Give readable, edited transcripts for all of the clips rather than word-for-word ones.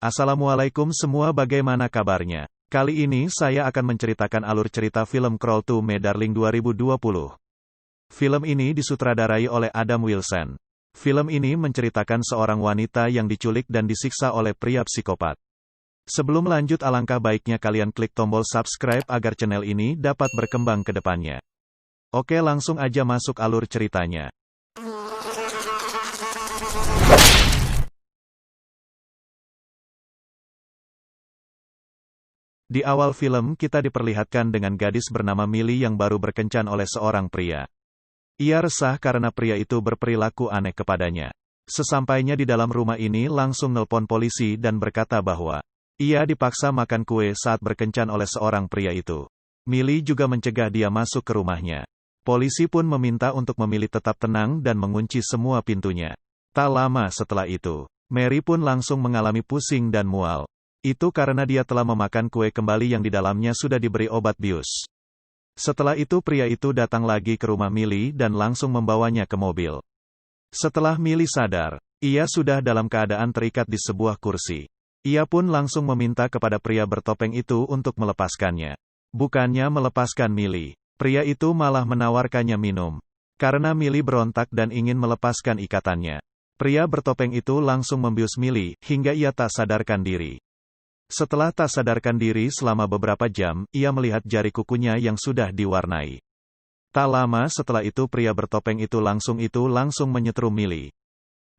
Assalamualaikum semua, bagaimana kabarnya? Kali ini saya akan menceritakan alur cerita film Crawl to My Darling 2020. Film ini disutradarai oleh Adam Wilson. Film ini menceritakan seorang wanita yang diculik dan disiksa oleh pria psikopat. Sebelum lanjut, alangkah baiknya kalian klik tombol subscribe agar channel ini dapat berkembang ke depannya. Oke, langsung aja masuk alur ceritanya. Di awal film kita diperlihatkan dengan gadis bernama Millie yang baru berkencan oleh seorang pria. Ia resah karena pria itu berperilaku aneh kepadanya. Sesampainya di dalam rumah ini langsung nelpon polisi dan berkata bahwa ia dipaksa makan kue saat berkencan oleh seorang pria itu. Millie juga mencegah dia masuk ke rumahnya. Polisi pun meminta untuk memilih tetap tenang dan mengunci semua pintunya. Tak lama setelah itu, Mary pun langsung mengalami pusing dan mual. Itu karena dia telah memakan kue kembali yang di dalamnya sudah diberi obat bius. Setelah itu pria itu datang lagi ke rumah Millie dan langsung membawanya ke mobil. Setelah Millie sadar, ia sudah dalam keadaan terikat di sebuah kursi. Ia pun langsung meminta kepada pria bertopeng itu untuk melepaskannya. Bukannya melepaskan Millie, pria itu malah menawarkannya minum. Karena Millie berontak dan ingin melepaskan ikatannya, pria bertopeng itu langsung membius Millie hingga ia tak sadarkan diri. Setelah tak sadarkan diri selama beberapa jam, ia melihat jari kukunya yang sudah diwarnai. Tak lama setelah itu pria bertopeng itu langsung menyetrum Millie.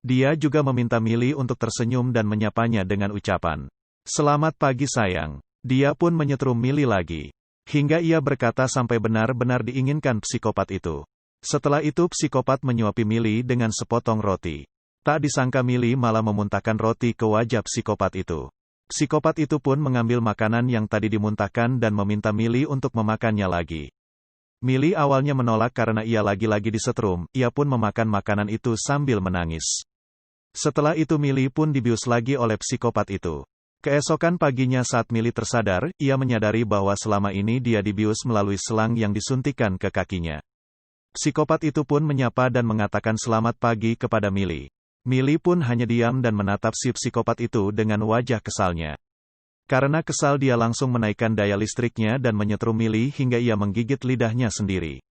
Dia juga meminta Millie untuk tersenyum dan menyapanya dengan ucapan, "Selamat pagi sayang." Dia pun menyetrum Millie lagi. Hingga ia berkata sampai benar-benar diinginkan psikopat itu. Setelah itu psikopat menyuapi Millie dengan sepotong roti. Tak disangka Millie malah memuntahkan roti ke wajah psikopat itu. Psikopat itu pun mengambil makanan yang tadi dimuntahkan dan meminta Millie untuk memakannya lagi. Millie awalnya menolak karena ia lagi-lagi disetrum, ia pun memakan makanan itu sambil menangis. Setelah itu Millie pun dibius lagi oleh psikopat itu. Keesokan paginya saat Millie tersadar, ia menyadari bahwa selama ini dia dibius melalui selang yang disuntikkan ke kakinya. Psikopat itu pun menyapa dan mengatakan selamat pagi kepada Millie. Millie pun hanya diam dan menatap si psikopat itu dengan wajah kesalnya. Karena kesal dia langsung menaikkan daya listriknya dan menyetrum Millie hingga ia menggigit lidahnya sendiri.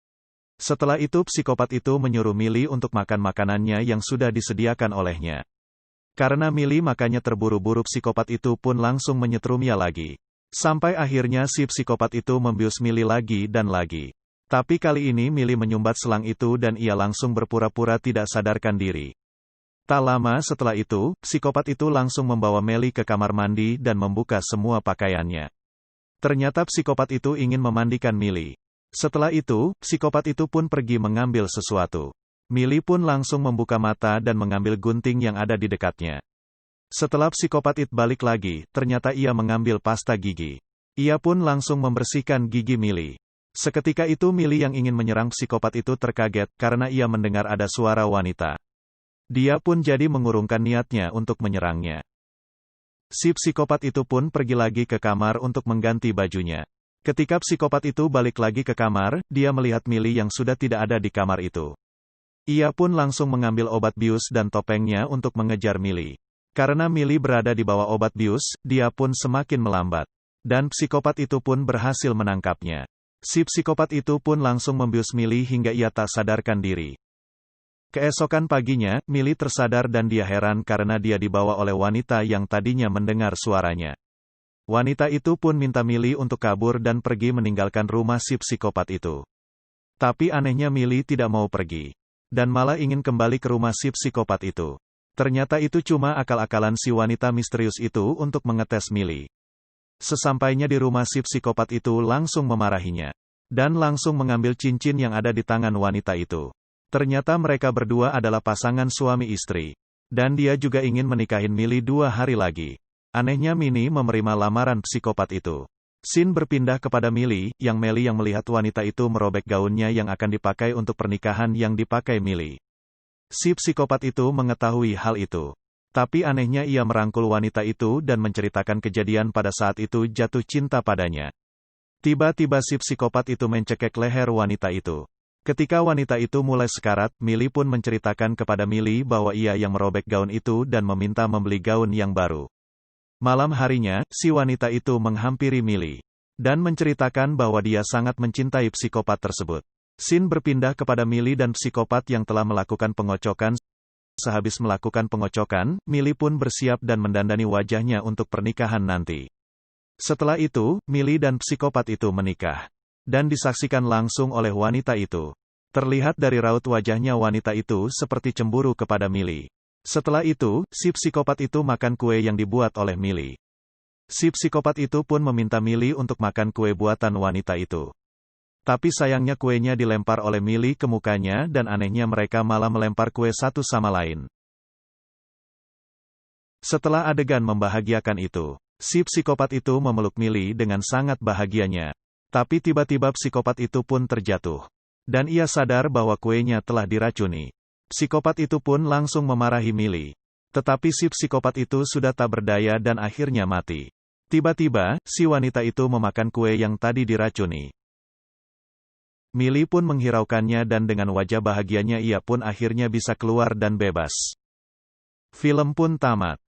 Setelah itu psikopat itu menyuruh Millie untuk makan makanannya yang sudah disediakan olehnya. Karena Millie makannya terburu-buru, psikopat itu pun langsung menyetrumnya lagi. Sampai akhirnya si psikopat itu membius Millie lagi dan lagi. Tapi kali ini Millie menyumbat selang itu dan ia langsung berpura-pura tidak sadarkan diri. Tak lama setelah itu, psikopat itu langsung membawa Millie ke kamar mandi dan membuka semua pakaiannya. Ternyata psikopat itu ingin memandikan Millie. Setelah itu, psikopat itu pun pergi mengambil sesuatu. Millie pun langsung membuka mata dan mengambil gunting yang ada di dekatnya. Setelah psikopat itu balik lagi, ternyata ia mengambil pasta gigi. Ia pun langsung membersihkan gigi Millie. Seketika itu Millie yang ingin menyerang psikopat itu terkaget karena ia mendengar ada suara wanita. Dia pun jadi mengurungkan niatnya untuk menyerangnya. Si psikopat itu pun pergi lagi ke kamar untuk mengganti bajunya. Ketika psikopat itu balik lagi ke kamar, dia melihat Millie yang sudah tidak ada di kamar itu. Ia pun langsung mengambil obat bius dan topengnya untuk mengejar Millie. Karena Millie berada di bawah obat bius, dia pun semakin melambat. Dan psikopat itu pun berhasil menangkapnya. Si psikopat itu pun langsung membius Millie hingga ia tak sadarkan diri. Keesokan paginya, Millie tersadar dan dia heran karena dia dibawa oleh wanita yang tadinya mendengar suaranya. Wanita itu pun minta Millie untuk kabur dan pergi meninggalkan rumah si psikopat itu. Tapi anehnya Millie tidak mau pergi. Dan malah ingin kembali ke rumah si psikopat itu. Ternyata itu cuma akal-akalan si wanita misterius itu untuk mengetes Millie. Sesampainya di rumah si psikopat itu langsung memarahinya. Dan langsung mengambil cincin yang ada di tangan wanita itu. Ternyata mereka berdua adalah pasangan suami istri. Dan dia juga ingin menikahin Millie 2 hari lagi. Anehnya Millie menerima lamaran psikopat itu. Scene berpindah kepada Millie yang melihat wanita itu merobek gaunnya yang akan dipakai untuk pernikahan yang dipakai Millie. Si psikopat itu mengetahui hal itu. Tapi anehnya ia merangkul wanita itu dan menceritakan kejadian pada saat itu jatuh cinta padanya. Tiba-tiba si psikopat itu mencekik leher wanita itu. Ketika wanita itu mulai sekarat, Millie pun menceritakan kepada Millie bahwa ia yang merobek gaun itu dan meminta membeli gaun yang baru. Malam harinya, si wanita itu menghampiri Millie dan menceritakan bahwa dia sangat mencintai psikopat tersebut. Scene berpindah kepada Millie dan psikopat yang telah melakukan pengocokan. Sehabis melakukan pengocokan, Millie pun bersiap dan mendandani wajahnya untuk pernikahan nanti. Setelah itu, Millie dan psikopat itu menikah dan disaksikan langsung oleh wanita itu. Terlihat dari raut wajahnya wanita itu seperti cemburu kepada Millie. Setelah itu, si psikopat itu makan kue yang dibuat oleh Millie. Si psikopat itu pun meminta Millie untuk makan kue buatan wanita itu. Tapi sayangnya kuenya dilempar oleh Millie ke mukanya dan anehnya mereka malah melempar kue satu sama lain. Setelah adegan membahagiakan itu, si psikopat itu memeluk Millie dengan sangat bahagianya. Tapi tiba-tiba psikopat itu pun terjatuh. Dan ia sadar bahwa kuenya telah diracuni. Psikopat itu pun langsung memarahi Millie. Tetapi si psikopat itu sudah tak berdaya dan akhirnya mati. Tiba-tiba, si wanita itu memakan kue yang tadi diracuni. Millie pun menghiraukannya dan dengan wajah bahagianya ia pun akhirnya bisa keluar dan bebas. Film pun tamat.